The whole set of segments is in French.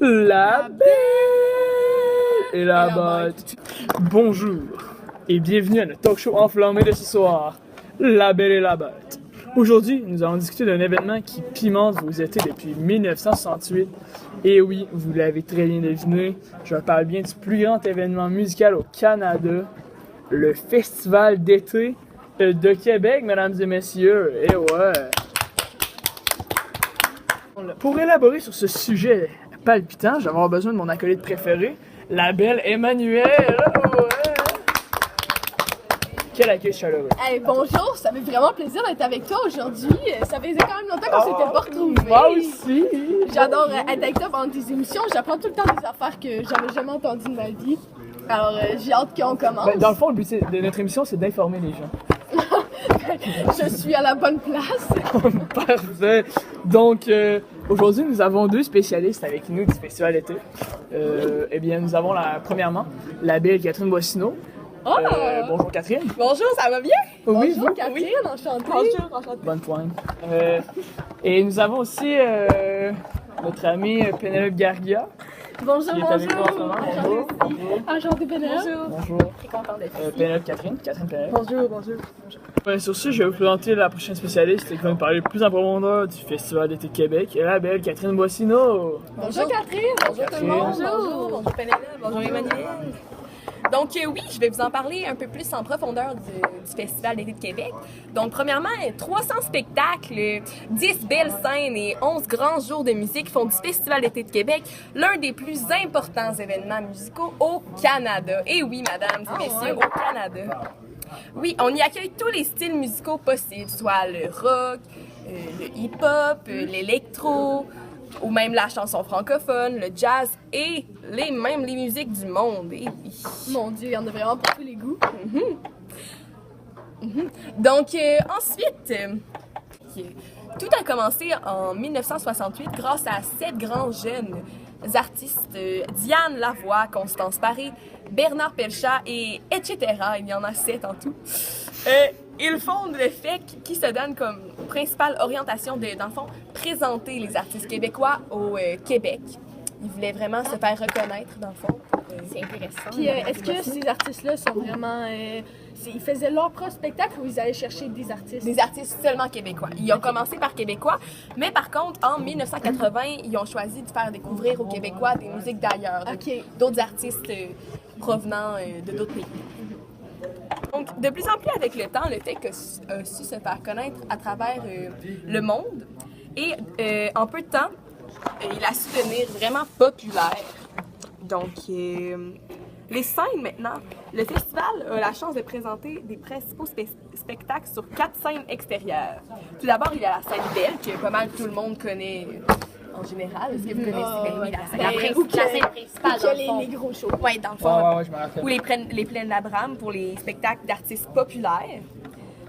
La Belle et la Bête. Bonjour et bienvenue à notre talk show enflammé de ce soir, La Belle et la Bête. Aujourd'hui, nous allons discuter d'un événement qui pimente vos étés depuis 1968. Et oui, vous l'avez très bien deviné, je parle bien du plus grand événement musical au Canada, le Festival d'été de Québec, mesdames et messieurs. Et ouais! Pour élaborer sur ce sujet palpitant, je vais avoir besoin de mon acolyte préféré, la belle Emmanuelle. Oh, ouais. Quel accueil chaleureux. Hey, bonjour, ça fait vraiment plaisir d'être avec toi aujourd'hui. Ça faisait quand même longtemps qu'on s'était pas retrouvés. Moi aussi. J'adore être avec toi pendant tes émissions. J'apprends tout le temps des affaires que j'avais jamais entendues de ma vie. Alors, j'ai hâte qu'on commence. Ben, dans le fond, le but de notre émission, c'est d'informer les gens. Je suis à la bonne place. Parfait. Donc, aujourd'hui, nous avons deux spécialistes avec nous du Festival d'été. Eh bien, nous avons premièrement la belle Catherine Boissineau. Oh! Bonjour Catherine. Bonjour, ça va bien? Oui, Bonjour Catherine, enchantée. Bonjour, enchantée. Bonne pointe. Et nous avons aussi notre amie Pénélope Gargia. Bonjour, Qui est avec nous en ce moment. Bonjour. Enchantée Pénélope. Bonjour. Très contente d'être ici. Pénélope Catherine. Catherine Pénélope. Bonjour. Sur ce, je vais vous présenter la prochaine spécialiste qui va nous parler plus en profondeur du Festival d'été de Québec. Et la belle Catherine Boissineau. Bonjour Catherine. Bonjour tout le monde. Bonjour Pénélope. Bonjour Emmanuel. Donc oui, je vais vous en parler un peu plus en profondeur du Festival d'été de Québec. Donc premièrement, 300 spectacles, 10 belles scènes et 11 grands jours de musique font du Festival d'été de Québec l'un des plus importants événements musicaux au Canada. Et oui, mesdames et messieurs, au Canada. Oui, on y accueille tous les styles musicaux possibles, soit le rock, le hip-hop, l'électro, ou même la chanson francophone, le jazz et même les musiques du monde. Et oui. Mon Dieu, il y en a vraiment pour tous les goûts. Donc ensuite, tout a commencé en 1968 grâce à 7 grands jeunes artistes, Diane Lavoie, Constance Paré, Bernard Pelchat et etc. Il y en a 7 en tout. Ils fondent le FEC qui se donne comme principale orientation de, dans le fond, présenter les artistes québécois au Québec. Ils voulaient vraiment se faire reconnaître, dans le fond. C'est intéressant. Puis est-ce que ces artistes-là sont vraiment... ils faisaient leur propre spectacle ou ils allaient chercher des artistes? Des artistes seulement québécois. Ils ont commencé par québécois, mais par contre, en 1980, ils ont choisi de faire découvrir aux Québécois des musiques d'ailleurs, d'autres artistes provenant de d'autres pays. Donc, de plus en plus avec le temps, le FEC a su se faire connaître à travers le monde et en peu de temps, il a su devenir vraiment populaire. Donc, les scènes maintenant, le festival a la chance de présenter des principaux spectacles sur 4 scènes extérieures. Tout d'abord, il y a la scène Belle, que pas mal tout le monde connaît en général. Est-ce que vous connaissez? Oui, la scène principale, dans le fond. Les gros shows. Oui, dans le fond. Ouais, je me rappelle. Ou les plaines d'Abraham pour les spectacles d'artistes populaires.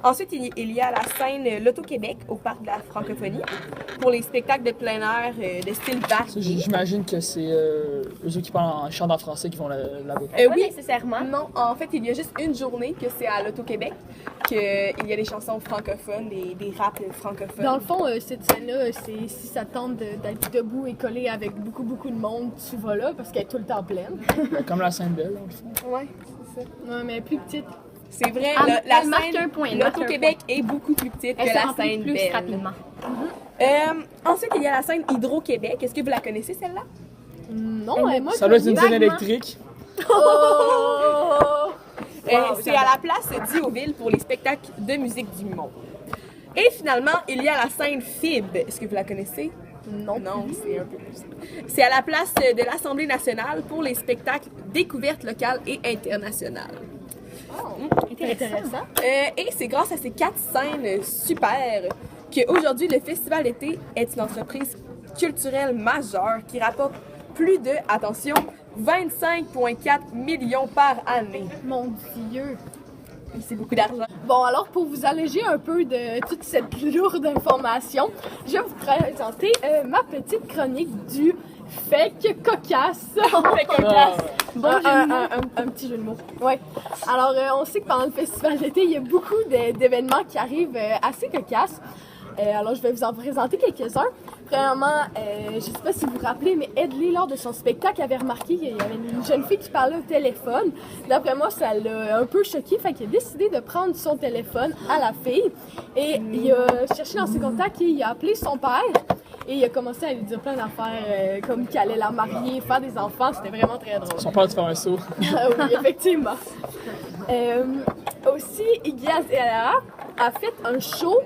Ensuite, il y a la scène L'Auto-Québec au Parc de la Francophonie pour les spectacles de plein air de style varié. J'imagine que c'est eux qui parlent en chant en français qui vont là-bas. Oui, nécessairement. Non, en fait, il y a juste une journée que c'est à l'Auto-Québec qu'il y a des chansons francophones, des raps francophones. Dans le fond, cette scène-là, si ça tente d'être debout et collé avec beaucoup de monde, tu vas là parce qu'elle est tout le temps pleine. Comme la scène belle, dans le fond. Ouais, c'est ça. Ouais, mais plus petite. C'est vrai, Elle marque un point, l'Auto-Québec est beaucoup plus petite que la scène plus Belle. rapidement. Ensuite, il y a la scène Hydro-Québec. Est-ce que vous la connaissez, celle-là? Non, moi, Ça doit être une scène électrique. C'est à la place d'Ioville pour les spectacles de musique du monde. Et finalement, il y a la scène FIB. Est-ce que vous la connaissez? Non, c'est un peu plus. C'est à la place de l'Assemblée nationale pour les spectacles découvertes locales et internationales. Intéressant. Et c'est grâce à ces 4 scènes super qu'aujourd'hui, le Festival d'été est une entreprise culturelle majeure qui rapporte plus de, attention, 25,4 millions par année. Mon Dieu. C'est beaucoup d'argent. Bon, alors pour vous alléger un peu de toute cette lourde information, je vais vous présenter ma petite chronique du Fake cocasse. Fait cocasse. Bon, un petit jeu de mots. Ouais. Alors, on sait que pendant le festival d'été, il y a beaucoup d'événements qui arrivent assez cocasses. Alors, je vais vous en présenter quelques-uns. Premièrement, je ne sais pas si vous vous rappelez, mais Ed Lee, lors de son spectacle, avait remarqué qu'il y avait une jeune fille qui parlait au téléphone. D'après moi, ça l'a un peu choqué, fait qu'il a décidé de prendre son téléphone à la fille. Et il a cherché dans ses contacts et il a appelé son père. Et il a commencé à lui dire plein d'affaires, comme qu'il allait la marier, faire des enfants. C'était vraiment très drôle. Son père de faire un saut. Oui, effectivement. Aussi, Iggy Azalea a fait un show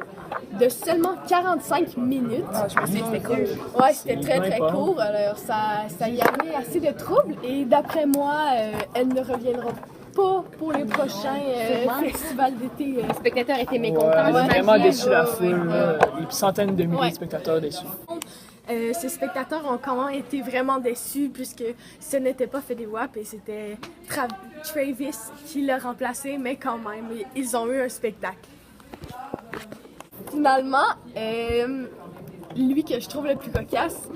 de seulement 45 minutes. Ah, je me souviens, c'était cool. Ouais, c'était très court. Alors, ça y avait assez de troubles. Et d'après moi, elle ne reviendra pas pour les prochains festivals d'été. Les spectateurs étaient mécontents. Ouais, vraiment j'imagine. déçu la foule. Des centaines de milliers de spectateurs déçus. Ces spectateurs ont quand même été vraiment déçus puisque ce n'était pas Fetty Wap et c'était Travis qui l'a remplacé, mais quand même, ils ont eu un spectacle. Finalement, lui que je trouve le plus cocasse,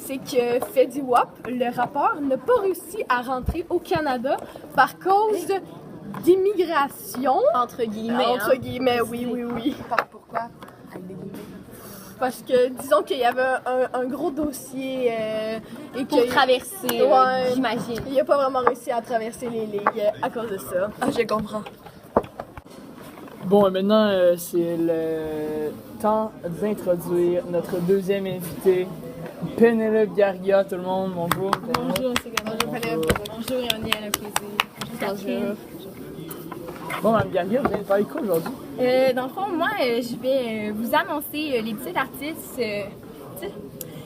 c'est que Fetty Wap, le rappeur, n'a pas réussi à rentrer au Canada par cause d'immigration. Entre guillemets. Entre guillemets, oui. Pourquoi? Avec des guillemets. Parce que disons qu'il y avait un gros dossier et Pour traverser, j'imagine. Il n'a pas vraiment réussi à traverser les ligues à cause de ça. Ah, je comprends. Bon, maintenant, c'est le temps d'introduire notre deuxième invité, Penelope Gargia. Tout le monde, bonjour. Bonjour, c'est Gabriel. Bonjour, Yoniel, un plaisir. Bonjour. Bon, Mme Gargia, vous allez parler quoi aujourd'hui? Dans le fond, moi, je vais vous annoncer les petits artistes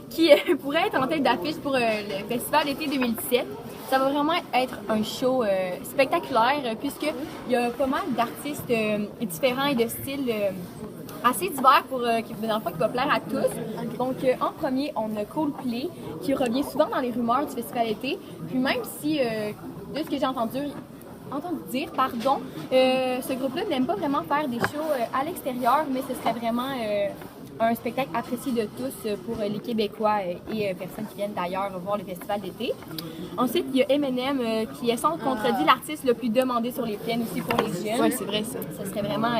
qui pourraient être en tête d'affiche pour le Festival d'été 2017. Ça va vraiment être un show spectaculaire puisqu'il y a pas mal d'artistes différents et de styles assez divers qui va plaire à tous. Donc, en premier, on a Coldplay qui revient souvent dans les rumeurs du Festival d'été. Puis même si, de ce que j'ai entendu dire, ce groupe-là n'aime pas vraiment faire des shows à l'extérieur, mais ce serait vraiment un spectacle apprécié de tous pour les Québécois et personnes qui viennent d'ailleurs voir le festival d'été. Ensuite, il y a Eminem qui est sans contredit l'artiste le plus demandé sur les plaines aussi pour les jeunes. Ouais, c'est vrai ça. Ce serait vraiment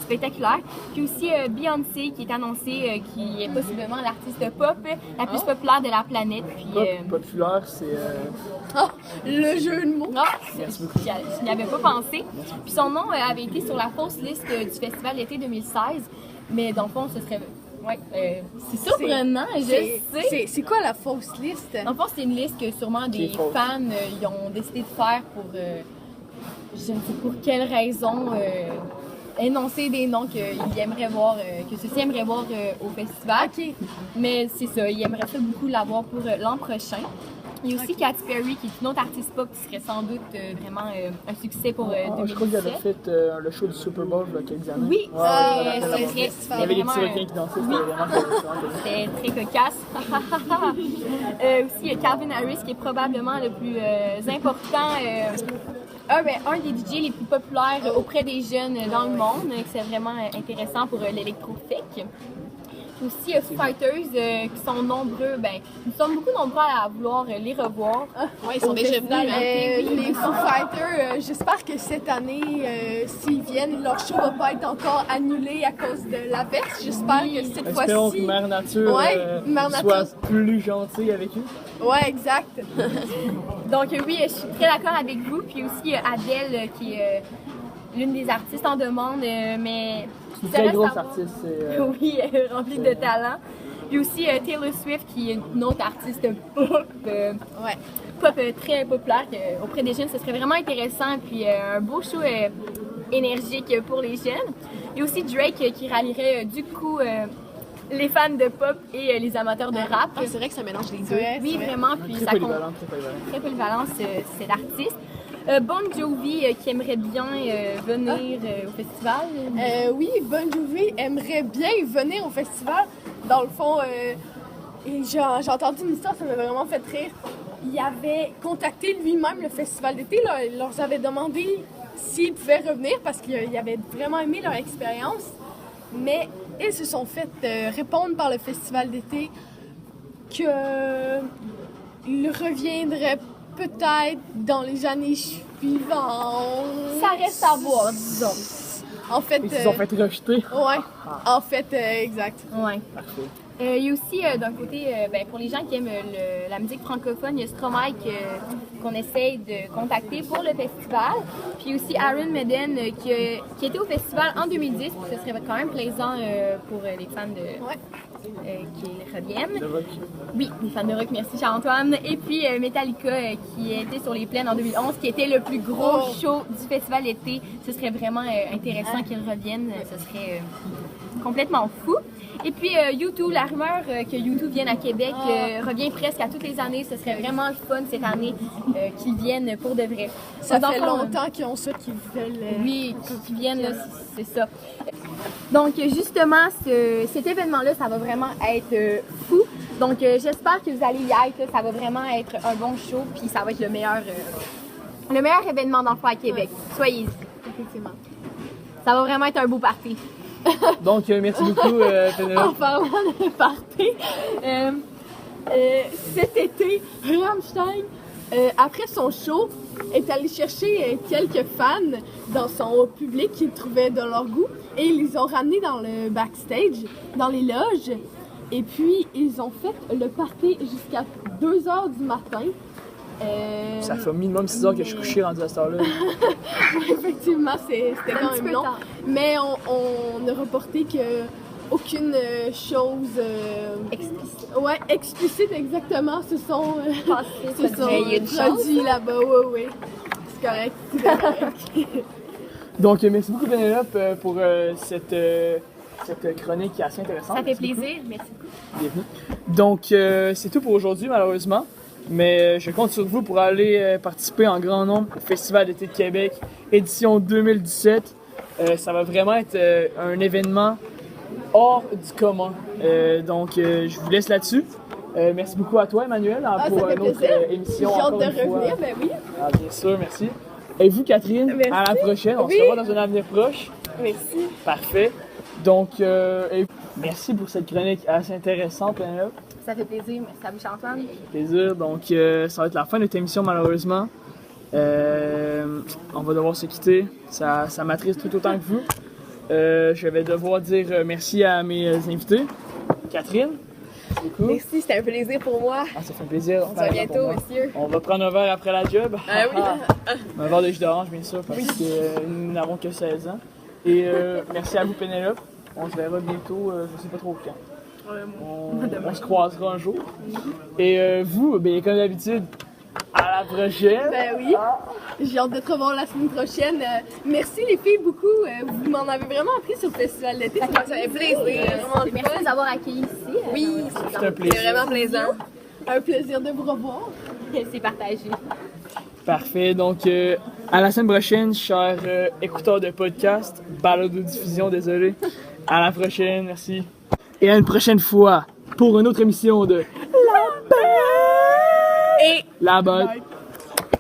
spectaculaire. Puis aussi Beyoncé qui est annoncée, qui est possiblement l'artiste pop la plus populaire de la planète. Puis, Populaire, c'est... Le jeu de mots. Merci beaucoup. je n'y avais pas pensé. Puis son nom avait été sur la fausse liste du festival d'été 2016. Mais dans le fond, ce serait... c'est surprenant, je sais. C'est quoi la fausse liste? Dans le fond, c'est une liste que sûrement des fans ils ont décidé de faire pour... je ne sais pour quelle raison... énoncer des noms qu'ils aimeraient voir, que ceux-ci aimeraient voir au festival. OK. Mais c'est ça, ils aimeraient ça beaucoup l'avoir pour l'an prochain. Il y a aussi Katy Perry, qui est une autre artiste pop qui serait sans doute vraiment un succès pour 2017. Je crois qu'il avait fait le show du Super Bowl il y a quelques années. Oui, Ouais, c'est vrai. il y avait des petits requins qui dansaient, c'était vraiment C'était très cocasse. Aussi, il y a Calvin Harris, qui est probablement le plus important, un des DJ les plus populaires auprès des jeunes dans le monde. C'est vraiment intéressant pour l'électro-fake. Aussi, Foo Fighters qui sont nombreux, nous sommes beaucoup nombreux à vouloir les revoir. Ouais, ils sont déjà venus. Les Foo Fighters, j'espère que cette année, s'ils viennent, leur show va pas être encore annulé à cause de l'averse. J'espère que cette Espérons fois-ci... que Mère Nature, Mère soit Nature. plus gentille avec eux. Ouais, exact. Donc oui, je suis très d'accord avec vous. Puis aussi Adele qui est l'une des artistes en demande, mais... C'est une très grosse artiste. Oui, remplie de talent. Puis aussi Taylor Swift qui est une autre artiste pop, pop très populaire auprès des jeunes. Ce serait vraiment intéressant. Puis un beau show énergique pour les jeunes. Et aussi Drake qui rallierait du coup les fans de pop et les amateurs de rap. Ah, c'est vrai que ça mélange les deux. Oui, vraiment. Puis Très ça polyvalent. très polyvalent, c'est l'artiste. Bon Jovi qui aimerait bien venir au festival. Oui, Bon Jovi aimerait bien venir au festival. Dans le fond, et j'ai entendu une histoire, ça m'a vraiment fait rire. Il avait contacté lui-même le festival d'été. Il leur avait demandé s'ils pouvaient revenir parce qu'ils avaient vraiment aimé leur expérience. Mais ils se sont fait répondre par le festival d'été qu'ils reviendraient peut-être dans les années suivantes. Ça reste à voir, disons. En fait. Ils se sont fait rejeter. Ouais, en fait, exact. Ouais. Parfait. Il y a aussi, d'un côté, pour les gens qui aiment la musique francophone, il y a Stromae qu'on essaye de contacter pour le festival. Puis aussi Aaron Meden qui était au festival en 2010. Puis ce serait quand même plaisant pour les fans qui reviennent. De rock. Oui, les fans de rock, merci Charles-Antoine. Et puis Metallica qui était sur les plaines en 2011, qui était le plus gros show du festival d'été. Ce serait vraiment intéressant qu'ils reviennent. Ce serait complètement fou. Et puis U2, la rumeur que U2 vienne à Québec revient presque à toutes les années. Ce serait vraiment le fun cette année qu'ils viennent pour de vrai. Ça fait longtemps qu'ils ont ça, qu'ils veulent... Oui, qu'ils viennent, là, c'est ça. Donc justement, cet événement-là, ça va vraiment être fou. Donc j'espère que vous allez y être. Là. Ça va vraiment être un bon show, puis ça va être le meilleur événement dans le fond à Québec. Soyez-y. Effectivement. Ça va vraiment être un beau party. Donc, merci beaucoup, En Pénélope. parlant de party, cet été, Rammstein, après son show, est allé chercher quelques fans dans son public qu'il trouvait de leur goût et ils les ont ramenés dans le backstage, dans les loges. Et puis, ils ont fait le party jusqu'à 2h du matin. Ça fait minimum 6 heures que je suis couché rendu à cette heure-là. Effectivement, c'était quand même long. Mais on a reporté que aucune chose explicite exactement se sont traduits là-bas. Oui. C'est correct. Donc, merci beaucoup, Pénélope, pour cette chronique qui est assez intéressante. Ça fait plaisir. Merci beaucoup. Bienvenue. Donc, c'est tout pour aujourd'hui, malheureusement. Mais je compte sur vous pour aller participer en grand nombre au Festival d'été de Québec, édition 2017. Ça va vraiment être un événement hors du commun. Donc, je vous laisse là-dessus. Merci beaucoup à toi, Emmanuel, pour une autre émission. J'ai hâte encore de une fois. revenir, ben oui. Ah, bien sûr, merci. Et vous, Catherine, Merci. à la prochaine. On se revoit dans un avenir proche. Merci. Parfait. Donc, merci pour cette chronique assez intéressante, Pénélope. Ça fait plaisir. Merci à vous, Charles-Antoine. Plaisir. Donc, ça va être la fin de cette émission, malheureusement. On va devoir se quitter. Ça m'attriste tout autant que vous. Je vais devoir dire merci à mes invités. Catherine, beaucoup. Merci, c'était un plaisir pour moi. Ah, ça fait plaisir. On se voit bientôt, monsieur. On va prendre un verre après la job. Ah oui. Un verre de jus d'orange, bien sûr, parce que nous n'avons que 16 ans. Et merci à vous, Pénélope. On se verra bientôt, je ne sais pas trop quand. On se croisera un jour. Et vous, comme d'habitude, à la prochaine. Ben oui. J'ai hâte de te revoir la semaine prochaine. Merci les filles beaucoup. Vous m'en avez vraiment appris sur le festival d'été. Ça fait plaisir. Vraiment le Merci de fun. nous avoir accueillis ici. Oui, C'est un plaisir. c'est vraiment plaisant. Un plaisir de vous revoir. C'est partagé. Parfait. Donc, à la semaine prochaine, chers écouteurs de podcast, balado-diffusion, désolé. À la prochaine, merci. Et à une prochaine fois pour une autre émission de La Botte. Et La Botte.